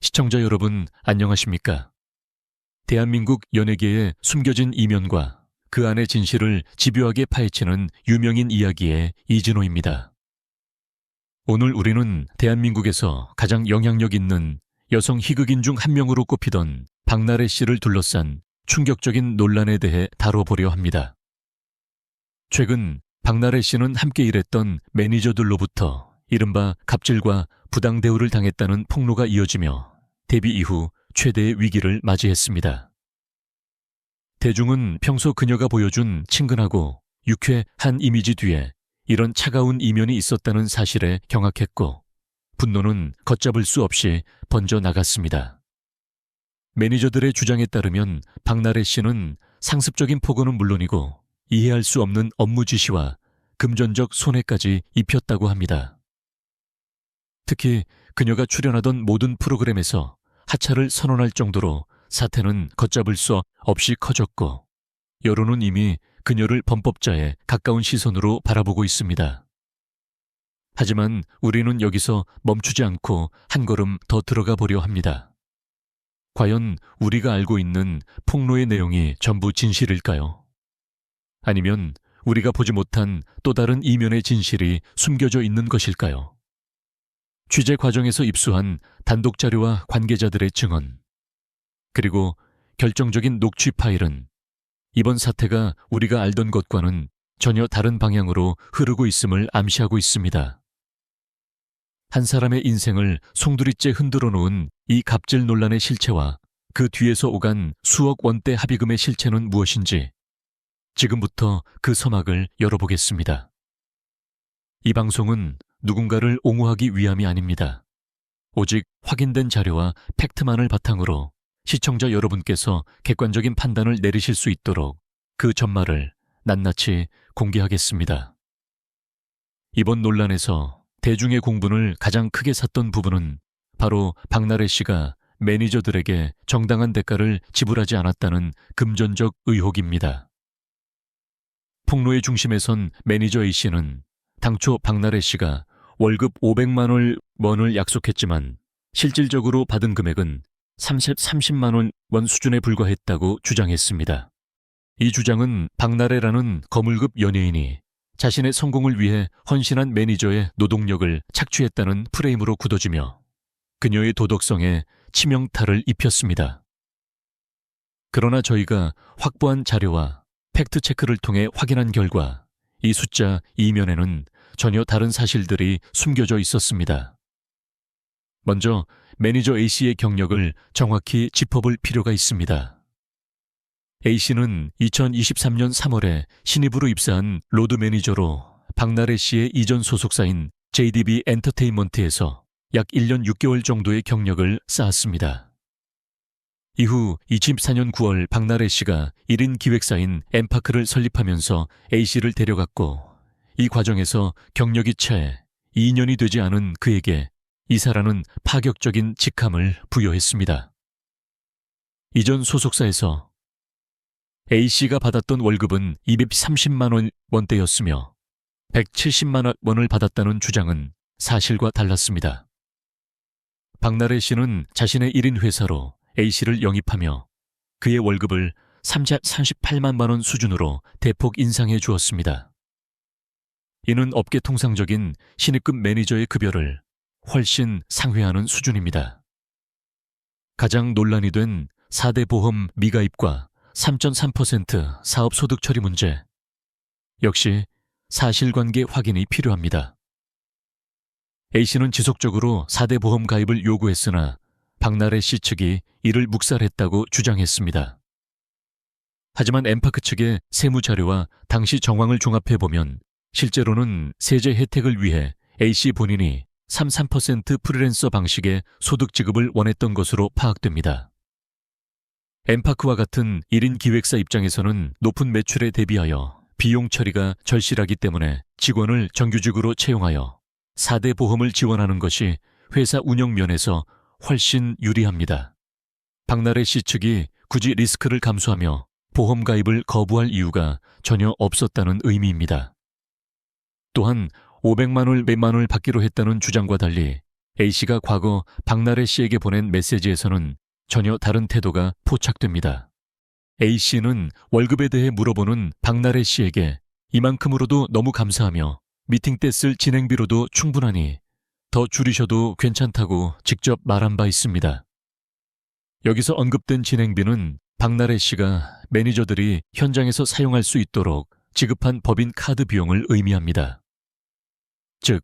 시청자 여러분, 안녕하십니까? 대한민국 연예계의 숨겨진 이면과 그 안의 진실을 집요하게 파헤치는 유명인 이야기의 이진호입니다. 오늘 우리는 대한민국에서 가장 영향력 있는 여성 희극인 중 한 명으로 꼽히던 박나래 씨를 둘러싼 충격적인 논란에 대해 다뤄보려 합니다. 최근 박나래 씨는 함께 일했던 매니저들로부터 이른바 갑질과 부당 대우를 당했다는 폭로가 이어지며 데뷔 이후 최대의 위기를 맞이했습니다. 대중은 평소 그녀가 보여준 친근하고 유쾌한 이미지 뒤에 이런 차가운 이면이 있었다는 사실에 경악했고 분노는 걷잡을 수 없이 번져 나갔습니다. 매니저들의 주장에 따르면 박나래 씨는 상습적인 폭언은 물론이고 이해할 수 없는 업무 지시와 금전적 손해까지 입혔다고 합니다. 특히 그녀가 출연하던 모든 프로그램에서 하차를 선언할 정도로 사태는 걷잡을 수 없이 커졌고 여론은 이미 그녀를 범법자에 가까운 시선으로 바라보고 있습니다. 하지만 우리는 여기서 멈추지 않고 한 걸음 더 들어가 보려 합니다. 과연 우리가 알고 있는 폭로의 내용이 전부 진실일까요? 아니면 우리가 보지 못한 또 다른 이면의 진실이 숨겨져 있는 것일까요? 취재 과정에서 입수한 단독 자료와 관계자들의 증언, 그리고 결정적인 녹취 파일은 이번 사태가 우리가 알던 것과는 전혀 다른 방향으로 흐르고 있음을 암시하고 있습니다. 한 사람의 인생을 송두리째 흔들어 놓은 이 갑질 논란의 실체와 그 뒤에서 오간 수억 원대 합의금의 실체는 무엇인지 지금부터 그 서막을 열어보겠습니다. 이 방송은 누군가를 옹호하기 위함이 아닙니다. 오직 확인된 자료와 팩트만을 바탕으로 시청자 여러분께서 객관적인 판단을 내리실 수 있도록 그 전말을 낱낱이 공개하겠습니다. 이번 논란에서 대중의 공분을 가장 크게 샀던 부분은 바로 박나래 씨가 매니저들에게 정당한 대가를 지불하지 않았다는 금전적 의혹입니다. 폭로의 중심에 선 매니저 A씨는 당초 박나래 씨가 월급 500만 원을 약속했지만 실질적으로 받은 금액은 30만 원 수준에 불과했다고 주장했습니다. 이 주장은 박나래라는 거물급 연예인이 자신의 성공을 위해 헌신한 매니저의 노동력을 착취했다는 프레임으로 굳어지며 그녀의 도덕성에 치명타를 입혔습니다. 그러나 저희가 확보한 자료와 팩트체크를 통해 확인한 결과 이 숫자 이면에는 전혀 다른 사실들이 숨겨져 있었습니다. 먼저 매니저 A씨의 경력을 정확히 짚어볼 필요가 있습니다. A씨는 2023년 3월에 신입으로 입사한 로드 매니저로 박나래 씨의 이전 소속사인 JDB 엔터테인먼트에서 약 1년 6개월 정도의 경력을 쌓았습니다. 이후 2024년 9월 박나래 씨가 1인 기획사인 엠파크를 설립하면서 A씨를 데려갔고 이 과정에서 경력이 채 2년이 되지 않은 그에게 이사라는 파격적인 직함을 부여했습니다. 이전 소속사에서 A씨가 받았던 월급은 230만 원대였으며 170만 원을 받았다는 주장은 사실과 달랐습니다. 박나래 씨는 자신의 1인 회사로 A씨를 영입하며 그의 월급을 38만 원 수준으로 대폭 인상해 주었습니다. 이는 업계 통상적인 신입급 매니저의 급여를 훨씬 상회하는 수준입니다. 가장 논란이 된 4대 보험 미가입과 3.3% 사업 소득 처리 문제. 역시 사실관계 확인이 필요합니다. A씨는 지속적으로 4대 보험 가입을 요구했으나 박나래 씨 측이 이를 묵살했다고 주장했습니다. 하지만 엠파크 측의 세무 자료와 당시 정황을 종합해보면 실제로는 세제 혜택을 위해 A씨 본인이 33% 프리랜서 방식의 소득 지급을 원했던 것으로 파악됩니다. 엠파크와 같은 1인 기획사 입장에서는 높은 매출에 대비하여 비용 처리가 절실하기 때문에 직원을 정규직으로 채용하여 4대 보험을 지원하는 것이 회사 운영 면에서 훨씬 유리합니다. 박나래 씨 측이 굳이 리스크를 감수하며 보험 가입을 거부할 이유가 전혀 없었다는 의미입니다. 또한 500만 원을 받기로 했다는 주장과 달리 A씨가 과거 박나래 씨에게 보낸 메시지에서는 전혀 다른 태도가 포착됩니다. A씨는 월급에 대해 물어보는 박나래 씨에게 이만큼으로도 너무 감사하며 미팅 때 쓸 진행비로도 충분하니 더 줄이셔도 괜찮다고 직접 말한 바 있습니다. 여기서 언급된 진행비는 박나래 씨가 매니저들이 현장에서 사용할 수 있도록 지급한 법인 카드 비용을 의미합니다. 즉,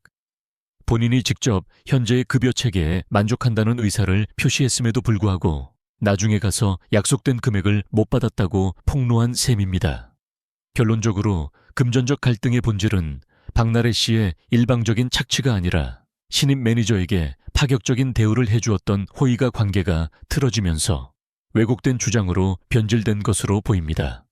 본인이 직접 현재의 급여 체계에 만족한다는 의사를 표시했음에도 불구하고 나중에 가서 약속된 금액을 못 받았다고 폭로한 셈입니다. 결론적으로 금전적 갈등의 본질은 박나래 씨의 일방적인 착취가 아니라 신입 매니저에게 파격적인 대우를 해주었던 호의가 관계가 틀어지면서 왜곡된 주장으로 변질된 것으로 보입니다.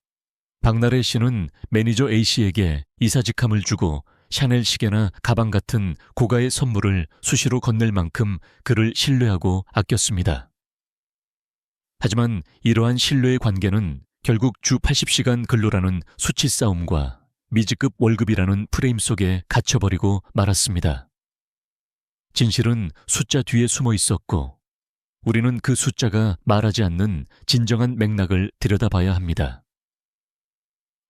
박나래 씨는 매니저 A씨에게 이사직함을 주고 샤넬 시계나 가방 같은 고가의 선물을 수시로 건넬 만큼 그를 신뢰하고 아꼈습니다. 하지만 이러한 신뢰의 관계는 결국 주 80시간 근로라는 수치 싸움과 미지급 월급이라는 프레임 속에 갇혀버리고 말았습니다. 진실은 숫자 뒤에 숨어 있었고 우리는 그 숫자가 말하지 않는 진정한 맥락을 들여다봐야 합니다.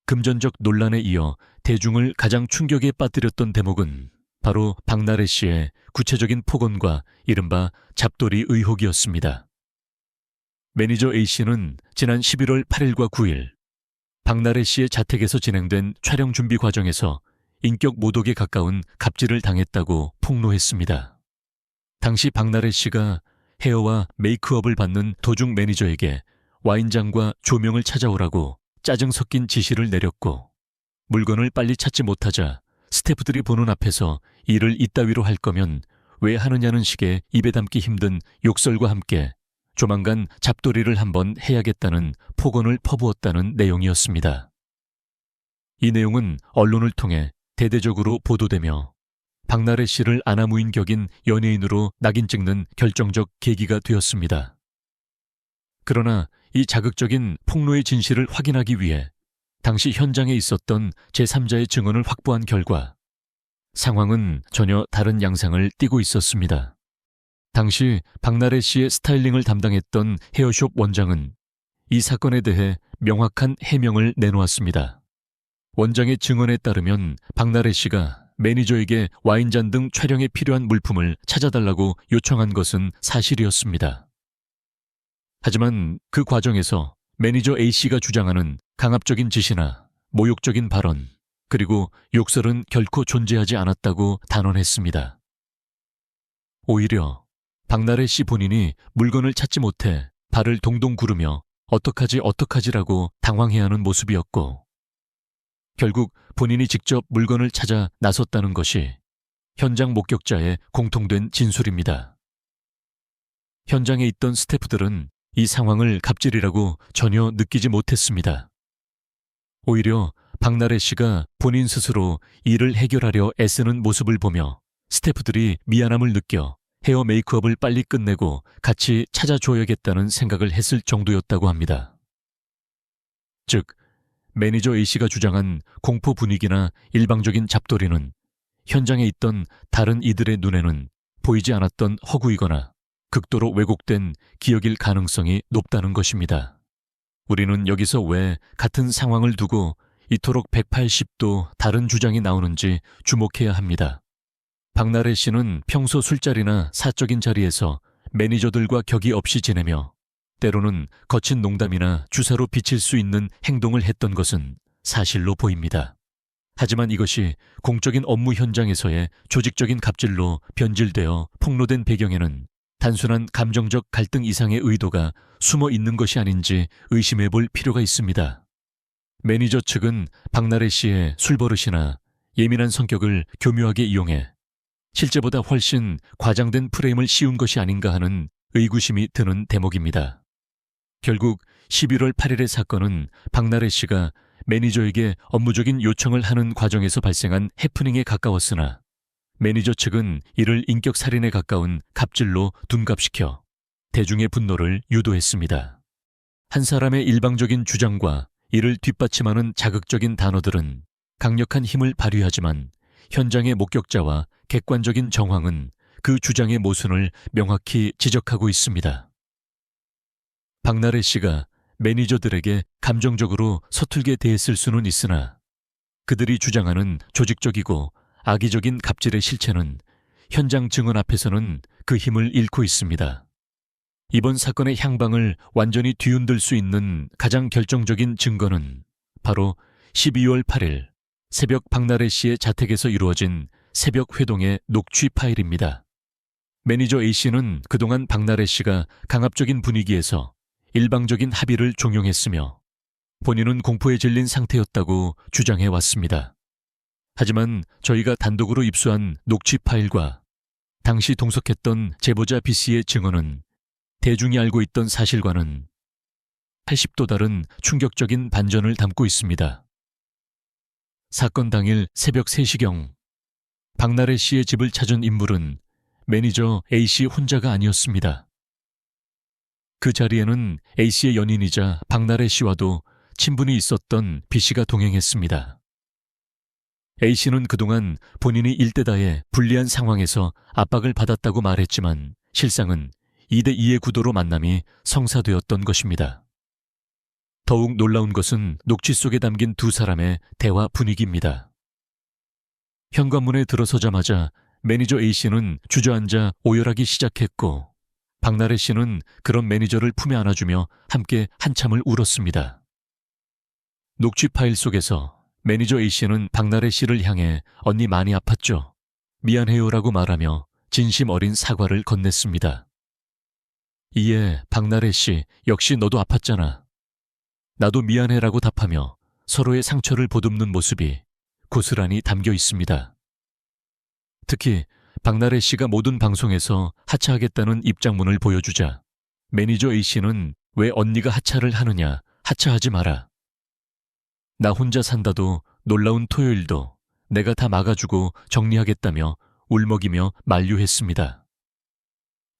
금전적 논란에 이어 대중을 가장 충격에 빠뜨렸던 대목은 바로 박나래 씨의 구체적인 폭언과 이른바 잡돌이 의혹이었습니다. 매니저 A씨는 지난 11월 8일과 9일 박나래 씨의 자택에서 진행된 촬영 준비 과정에서 인격 모독에 가까운 갑질을 당했다고 폭로했습니다. 당시 박나래 씨가 헤어와 메이크업을 받는 도중 매니저에게 와인잔과 조명을 찾아오라고 짜증 섞인 지시를 내렸고 물건을 빨리 찾지 못하자 스태프들이 보는 앞에서 일을 이따위로 할 거면 왜 하느냐는 식의 입에 담기 힘든 욕설과 함께 조만간 잡돌이를 한번 해야겠다는 폭언을 퍼부었다는 내용이었습니다. 이 내용은 언론을 통해 대대적으로 보도되며 박나래 씨를 아나무인 격인 연예인으로 낙인 찍는 결정적 계기가 되었습니다. 그러나 이 자극적인 폭로의 진실을 확인하기 위해 당시 현장에 있었던 제3자의 증언을 확보한 결과 상황은 전혀 다른 양상을 띠고 있었습니다. 당시 박나래 씨의 스타일링을 담당했던 헤어숍 원장은 이 사건에 대해 명확한 해명을 내놓았습니다. 원장의 증언에 따르면 박나래 씨가 매니저에게 와인잔 등 촬영에 필요한 물품을 찾아달라고 요청한 것은 사실이었습니다. 하지만 그 과정에서 매니저 A씨가 주장하는 강압적인 지시나 모욕적인 발언, 그리고 욕설은 결코 존재하지 않았다고 단언했습니다. 오히려 박나래 씨 본인이 물건을 찾지 못해 발을 동동 구르며 어떡하지라고 당황해하는 모습이었고 결국 본인이 직접 물건을 찾아 나섰다는 것이 현장 목격자의 공통된 진술입니다. 현장에 있던 스태프들은 이 상황을 갑질이라고 전혀 느끼지 못했습니다. 오히려 박나래 씨가 본인 스스로 일을 해결하려 애쓰는 모습을 보며 스태프들이 미안함을 느껴 헤어 메이크업을 빨리 끝내고 같이 찾아줘야겠다는 생각을 했을 정도였다고 합니다. 즉, 매니저 A씨가 주장한 공포 분위기나 일방적인 잡돌이는 현장에 있던 다른 이들의 눈에는 보이지 않았던 허구이거나 극도로 왜곡된 기억일 가능성이 높다는 것입니다. 우리는 여기서 왜 같은 상황을 두고 이토록 180도 다른 주장이 나오는지 주목해야 합니다. 박나래 씨는 평소 술자리나 사적인 자리에서 매니저들과 격이 없이 지내며 때로는 거친 농담이나 주사로 비칠 수 있는 행동을 했던 것은 사실로 보입니다. 하지만 이것이 공적인 업무 현장에서의 조직적인 갑질로 변질되어 폭로된 배경에는 단순한 감정적 갈등 이상의 의도가 숨어 있는 것이 아닌지 의심해 볼 필요가 있습니다. 매니저 측은 박나래 씨의 술버릇이나 예민한 성격을 교묘하게 이용해 실제보다 훨씬 과장된 프레임을 씌운 것이 아닌가 하는 의구심이 드는 대목입니다. 결국 11월 8일의 사건은 박나래 씨가 매니저에게 업무적인 요청을 하는 과정에서 발생한 해프닝에 가까웠으나 매니저 측은 이를 인격살인에 가까운 갑질로 둔갑시켜 대중의 분노를 유도했습니다. 한 사람의 일방적인 주장과 이를 뒷받침하는 자극적인 단어들은 강력한 힘을 발휘하지만 현장의 목격자와 객관적인 정황은 그 주장의 모순을 명확히 지적하고 있습니다. 박나래 씨가 매니저들에게 감정적으로 서툴게 대했을 수는 있으나 그들이 주장하는 조직적이고 악의적인 갑질의 실체는 현장 증언 앞에서는 그 힘을 잃고 있습니다. 이번 사건의 향방을 완전히 뒤흔들 수 있는 가장 결정적인 증거는 바로 12월 8일 새벽 박나래 씨의 자택에서 이루어진 새벽 회동의 녹취 파일입니다. 매니저 A씨는 그동안 박나래 씨가 강압적인 분위기에서 일방적인 합의를 종용했으며 본인은 공포에 질린 상태였다고 주장해 왔습니다. 하지만 저희가 단독으로 입수한 녹취 파일과 당시 동석했던 제보자 B씨의 증언은 대중이 알고 있던 사실과는 80도 다른 충격적인 반전을 담고 있습니다. 사건 당일 새벽 3시경 박나래 씨의 집을 찾은 인물은 매니저 A씨 혼자가 아니었습니다. 그 자리에는 A씨의 연인이자 박나래 씨와도 친분이 있었던 B씨가 동행했습니다. A씨는 그동안 본인이 일대다에 불리한 상황에서 압박을 받았다고 말했지만 실상은 2대2의 구도로 만남이 성사되었던 것입니다. 더욱 놀라운 것은 녹취 속에 담긴 두 사람의 대화 분위기입니다. 현관문에 들어서자마자 매니저 A씨는 주저앉아 오열하기 시작했고 박나래 씨는 그런 매니저를 품에 안아주며 함께 한참을 울었습니다. 녹취 파일 속에서 매니저 A씨는 박나래 씨를 향해 언니 많이 아팠죠? 미안해요라고 말하며 진심 어린 사과를 건넸습니다. 이에 박나래 씨 역시 너도 아팠잖아. 나도 미안해라고 답하며 서로의 상처를 보듬는 모습이 고스란히 담겨 있습니다. 특히 박나래 씨가 모든 방송에서 하차하겠다는 입장문을 보여주자 매니저 A씨는 왜 언니가 하차를 하느냐, 하차하지 마라. 나 혼자 산다도 놀라운 토요일도 내가 다 막아주고 정리하겠다며 울먹이며 만류했습니다.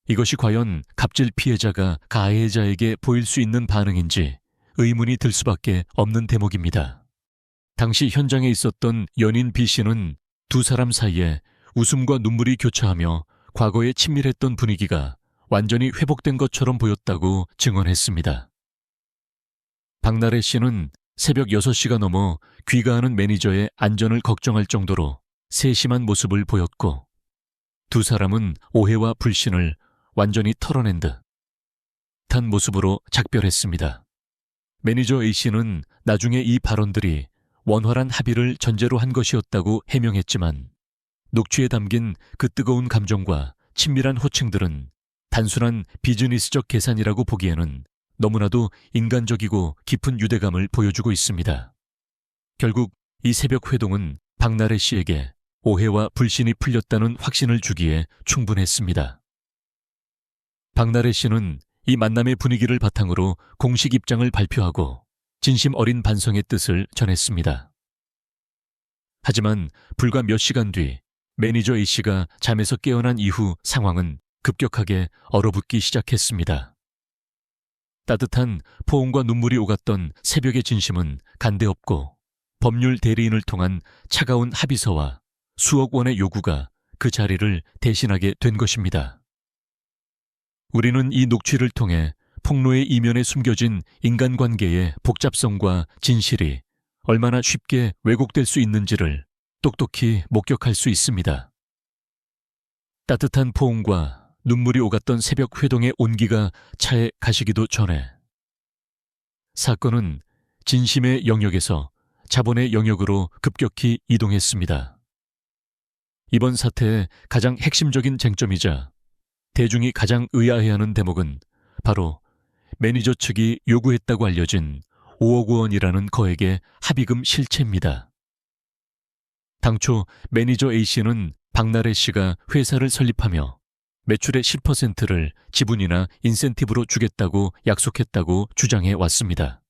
이것이 과연 갑질 피해자가 가해자에게 보일 수 있는 반응인지 의문이 들 수밖에 없는 대목입니다. 당시 현장에 있었던 연인 B씨는 두 사람 사이에 웃음과 눈물이 교차하며 과거에 친밀했던 분위기가 완전히 회복된 것처럼 보였다고 증언했습니다. 박나래 씨는 새벽 6시가 넘어 귀가하는 매니저의 안전을 걱정할 정도로 세심한 모습을 보였고 두 사람은 오해와 불신을 완전히 털어낸 듯한 모습으로 작별했습니다. 매니저 A씨는 나중에 이 발언들이 원활한 합의를 전제로 한 것이었다고 해명했지만 녹취에 담긴 그 뜨거운 감정과 친밀한 호칭들은 단순한 비즈니스적 계산이라고 보기에는 너무나도 인간적이고 깊은 유대감을 보여주고 있습니다. 결국 이 새벽 회동은 박나래 씨에게 오해와 불신이 풀렸다는 확신을 주기에 충분했습니다. 박나래 씨는 이 만남의 분위기를 바탕으로 공식 입장을 발표하고 진심 어린 반성의 뜻을 전했습니다. 하지만 불과 몇 시간 뒤 매니저 A씨가 잠에서 깨어난 이후 상황은 급격하게 얼어붙기 시작했습니다. 따뜻한 포옹과 눈물이 오갔던 새벽의 진심은 간데없고 법률 대리인을 통한 차가운 합의서와 수억 원의 요구가 그 자리를 대신하게 된 것입니다. 우리는 이 녹취를 통해 폭로의 이면에 숨겨진 인간관계의 복잡성과 진실이 얼마나 쉽게 왜곡될 수 있는지를 똑똑히 목격할 수 있습니다. 따뜻한 포옹과 눈물이 오갔던 새벽 회동의 온기가 차에 가시기도 전에 사건은 진심의 영역에서 자본의 영역으로 급격히 이동했습니다. 이번 사태의 가장 핵심적인 쟁점이자 대중이 가장 의아해하는 대목은 바로 매니저 측이 요구했다고 알려진 5억 원이라는 거액의 합의금 실체입니다. 당초 매니저 A씨는 박나래 씨가 회사를 설립하며 매출의 10%를 지분이나 인센티브로 주겠다고 약속했다고 주장해 왔습니다.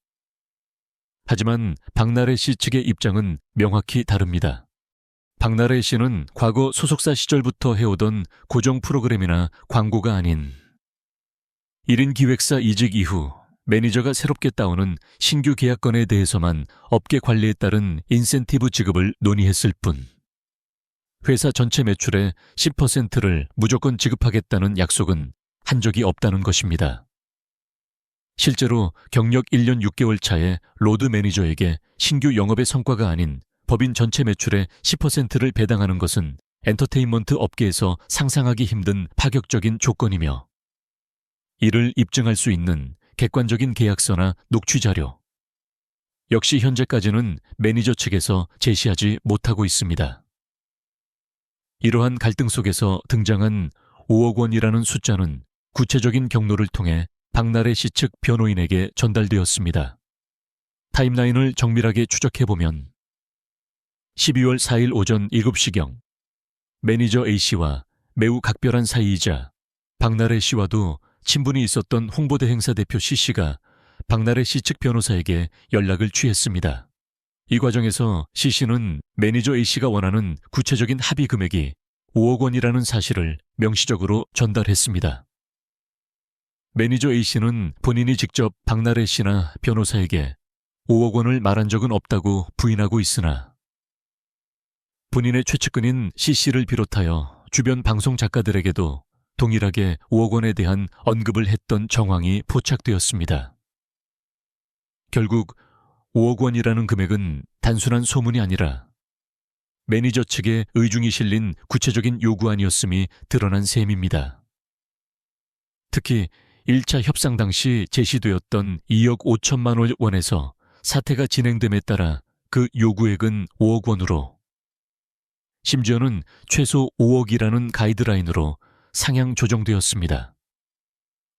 하지만 박나래 씨 측의 입장은 명확히 다릅니다. 박나래 씨는 과거 소속사 시절부터 해오던 고정 프로그램이나 광고가 아닌 1인 기획사 이직 이후 매니저가 새롭게 따오는 신규 계약건에 대해서만 업계 관리에 따른 인센티브 지급을 논의했을 뿐 회사 전체 매출의 10%를 무조건 지급하겠다는 약속은 한 적이 없다는 것입니다. 실제로 경력 1년 6개월 차에 로드 매니저에게 신규 영업의 성과가 아닌 법인 전체 매출의 10%를 배당하는 것은 엔터테인먼트 업계에서 상상하기 힘든 파격적인 조건이며, 이를 입증할 수 있는 객관적인 계약서나 녹취 자료 역시 현재까지는 매니저 측에서 제시하지 못하고 있습니다. 이러한 갈등 속에서 등장한 5억 원이라는 숫자는 구체적인 경로를 통해 박나래 씨 측 변호인에게 전달되었습니다. 타임라인을 정밀하게 추적해보면 12월 4일 오전 7시경 매니저 A씨와 매우 각별한 사이이자 박나래 씨와도 친분이 있었던 홍보대 행사 대표 C씨가 박나래 씨 측 변호사에게 연락을 취했습니다. 이 과정에서 C씨는 매니저 A씨가 원하는 구체적인 합의 금액이 5억 원이라는 사실을 명시적으로 전달했습니다. 매니저 A씨는 본인이 직접 박나래 씨나 변호사에게 5억 원을 말한 적은 없다고 부인하고 있으나, 본인의 최측근인 C씨를 비롯하여 주변 방송 작가들에게도 동일하게 5억 원에 대한 언급을 했던 정황이 포착되었습니다. 결국 5억 원이라는 금액은 단순한 소문이 아니라 매니저 측의 의중이 실린 구체적인 요구안이었음이 드러난 셈입니다. 특히 1차 협상 당시 제시되었던 2억 5천만 원에서 사태가 진행됨에 따라 그 요구액은 5억 원으로, 심지어는 최소 5억이라는 가이드라인으로 상향 조정되었습니다.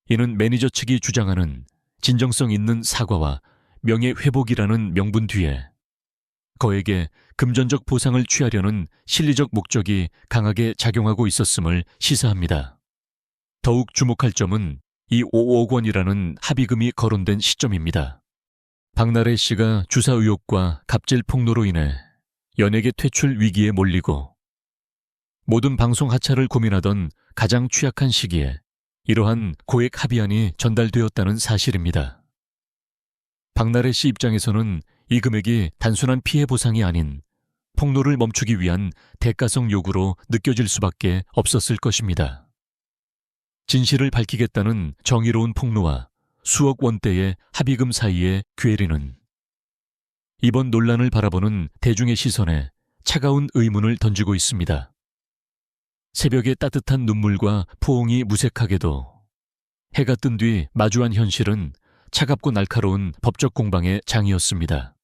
이는 매니저 측이 주장하는 진정성 있는 사과와 명예회복이라는 명분 뒤에 거액의 금전적 보상을 취하려는 실리적 목적이 강하게 작용하고 있었음을 시사합니다. 더욱 주목할 점은 이 5억 원이라는 합의금이 거론된 시점입니다. 박나래 씨가 주사 의혹과 갑질 폭로로 인해 연예계 퇴출 위기에 몰리고 모든 방송 하차를 고민하던 가장 취약한 시기에 이러한 고액 합의안이 전달되었다는 사실입니다. 박나래 씨 입장에서는 이 금액이 단순한 피해 보상이 아닌 폭로를 멈추기 위한 대가성 요구로 느껴질 수밖에 없었을 것입니다. 진실을 밝히겠다는 정의로운 폭로와 수억 원대의 합의금 사이의 괴리는 이번 논란을 바라보는 대중의 시선에 차가운 의문을 던지고 있습니다. 새벽의 따뜻한 눈물과 포옹이 무색하게도 해가 뜬 뒤 마주한 현실은 차갑고 날카로운 법적 공방의 장이었습니다.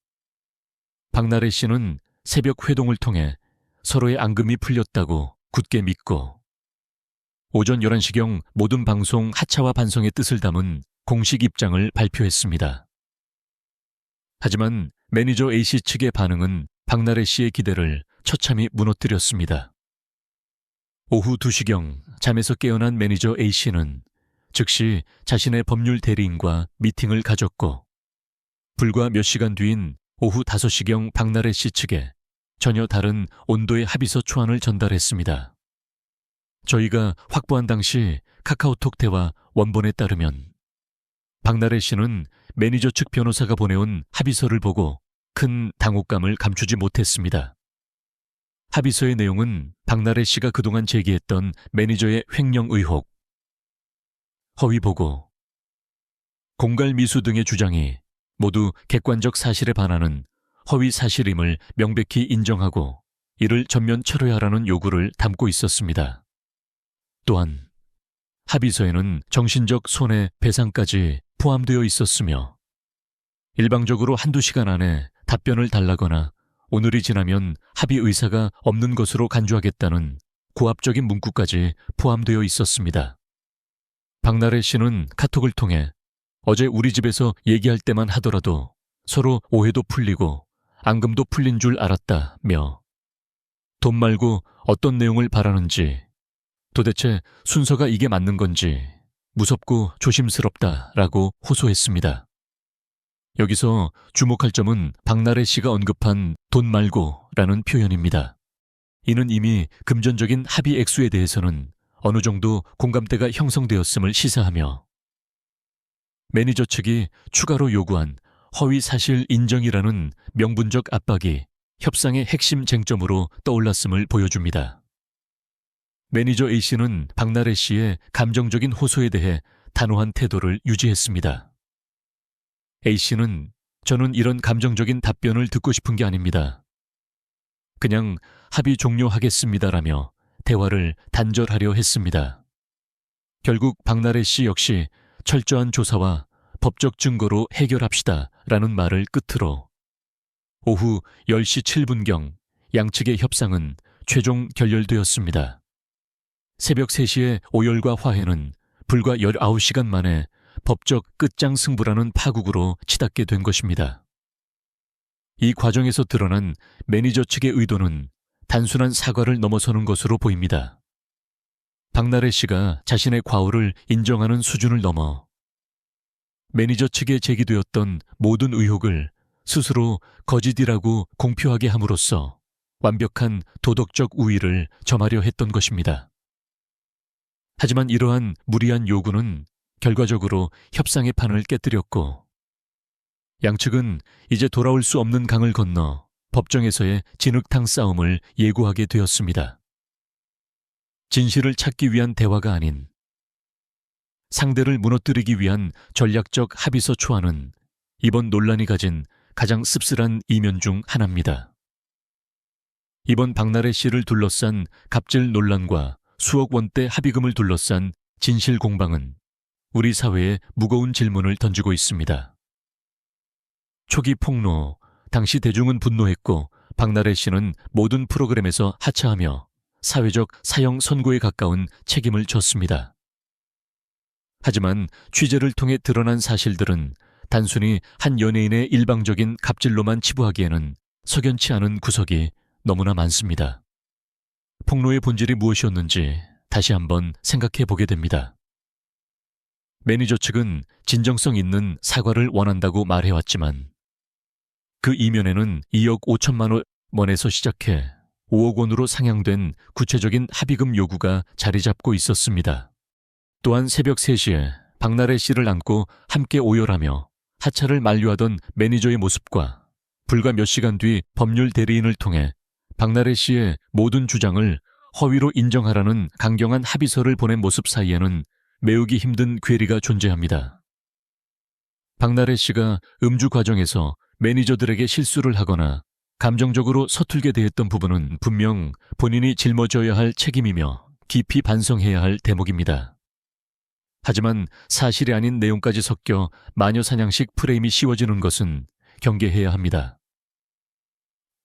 박나래 씨는 새벽 회동을 통해 서로의 앙금이 풀렸다고 굳게 믿고 오전 11시경 모든 방송 하차와 반성의 뜻을 담은 공식 입장을 발표했습니다. 하지만 매니저 A씨 측의 반응은 박나래 씨의 기대를 처참히 무너뜨렸습니다. 오후 2시경 잠에서 깨어난 매니저 A씨는 즉시 자신의 법률 대리인과 미팅을 가졌고, 불과 몇 시간 뒤인 오후 5시경 박나래 씨 측에 전혀 다른 온도의 합의서 초안을 전달했습니다. 저희가 확보한 당시 카카오톡 대화 원본에 따르면 박나래 씨는 매니저 측 변호사가 보내온 합의서를 보고 큰 당혹감을 감추지 못했습니다. 합의서의 내용은 박나래 씨가 그동안 제기했던 매니저의 횡령 의혹, 허위 보고, 공갈 미수 등의 주장이 모두 객관적 사실에 반하는 허위 사실임을 명백히 인정하고 이를 전면 철회하라는 요구를 담고 있었습니다. 또한 합의서에는 정신적 손해 배상까지 포함되어 있었으며 일방적으로 한두 시간 안에 답변을 달라거나 오늘이 지나면 합의 의사가 없는 것으로 간주하겠다는 고압적인 문구까지 포함되어 있었습니다. 박나래 씨는 카톡을 통해 어제 우리 집에서 얘기할 때만 하더라도 서로 오해도 풀리고 앙금도 풀린 줄 알았다며 돈 말고 어떤 내용을 바라는지, 도대체 순서가 이게 맞는 건지 무섭고 조심스럽다라고 호소했습니다. 여기서 주목할 점은 박나래 씨가 언급한 돈 말고라는 표현입니다. 이는 이미 금전적인 합의 액수에 대해서는 어느 정도 공감대가 형성되었음을 시사하며 매니저 측이 추가로 요구한 허위 사실 인정이라는 명분적 압박이 협상의 핵심 쟁점으로 떠올랐음을 보여줍니다. 매니저 A씨는 박나래 씨의 감정적인 호소에 대해 단호한 태도를 유지했습니다. A씨는 저는 이런 감정적인 답변을 듣고 싶은 게 아닙니다. 그냥 합의 종료하겠습니다라며 대화를 단절하려 했습니다. 결국 박나래 씨 역시 철저한 조사와 법적 증거로 해결합시다라는 말을 끝으로 오후 10시 7분경 양측의 협상은 최종 결렬되었습니다. 새벽 3시의 오열과 화해는 불과 19시간 만에 법적 끝장 승부라는 파국으로 치닫게 된 것입니다. 이 과정에서 드러난 매니저 측의 의도는 단순한 사과를 넘어서는 것으로 보입니다. 박나래 씨가 자신의 과오를 인정하는 수준을 넘어 매니저 측에 제기되었던 모든 의혹을 스스로 거짓이라고 공표하게 함으로써 완벽한 도덕적 우위를 점하려 했던 것입니다. 하지만 이러한 무리한 요구는 결과적으로 협상의 판을 깨뜨렸고 양측은 이제 돌아올 수 없는 강을 건너 법정에서의 진흙탕 싸움을 예고하게 되었습니다. 진실을 찾기 위한 대화가 아닌 상대를 무너뜨리기 위한 전략적 합의서 초안은 이번 논란이 가진 가장 씁쓸한 이면 중 하나입니다. 이번 박나래 씨를 둘러싼 갑질 논란과 수억 원대 합의금을 둘러싼 진실 공방은 우리 사회에 무거운 질문을 던지고 있습니다. 초기 폭로, 당시 대중은 분노했고 박나래 씨는 모든 프로그램에서 하차하며 사회적 사형 선고에 가까운 책임을 졌습니다. 하지만 취재를 통해 드러난 사실들은 단순히 한 연예인의 일방적인 갑질로만 치부하기에는 석연치 않은 구석이 너무나 많습니다. 폭로의 본질이 무엇이었는지 다시 한번 생각해 보게 됩니다. 매니저 측은 진정성 있는 사과를 원한다고 말해왔지만 그 이면에는 2억 5천만 원에서 시작해 5억 원으로 상향된 구체적인 합의금 요구가 자리 잡고 있었습니다. 또한 새벽 3시에 박나래 씨를 안고 함께 오열하며 하차를 만류하던 매니저의 모습과 불과 몇 시간 뒤 법률 대리인을 통해 박나래 씨의 모든 주장을 허위로 인정하라는 강경한 합의서를 보낸 모습 사이에는 메우기 힘든 괴리가 존재합니다. 박나래 씨가 음주 과정에서 매니저들에게 실수를 하거나 감정적으로 서툴게 대했던 부분은 분명 본인이 짊어져야 할 책임이며 깊이 반성해야 할 대목입니다. 하지만 사실이 아닌 내용까지 섞여 마녀사냥식 프레임이 씌워지는 것은 경계해야 합니다.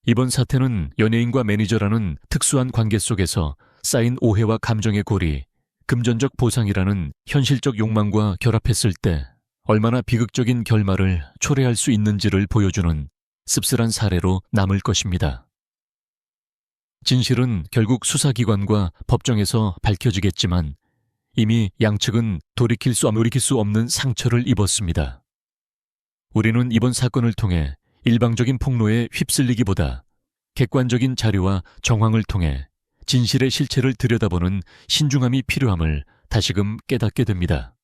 이번 사태는 연예인과 매니저라는 특수한 관계 속에서 쌓인 오해와 감정의 골이 금전적 보상이라는 현실적 욕망과 결합했을 때 얼마나 비극적인 결말을 초래할 수 있는지를 보여주는 씁쓸한 사례로 남을 것입니다. 진실은 결국 수사기관과 법정에서 밝혀지겠지만 이미 양측은 돌이킬 수 없는 상처를 입었습니다. 우리는 이번 사건을 통해 일방적인 폭로에 휩쓸리기보다 객관적인 자료와 정황을 통해 진실의 실체를 들여다보는 신중함이 필요함을 다시금 깨닫게 됩니다.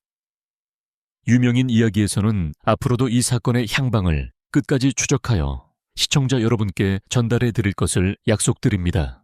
유명인 이야기에서는 앞으로도 이 사건의 향방을 끝까지 추적하여 시청자 여러분께 전달해 드릴 것을 약속드립니다.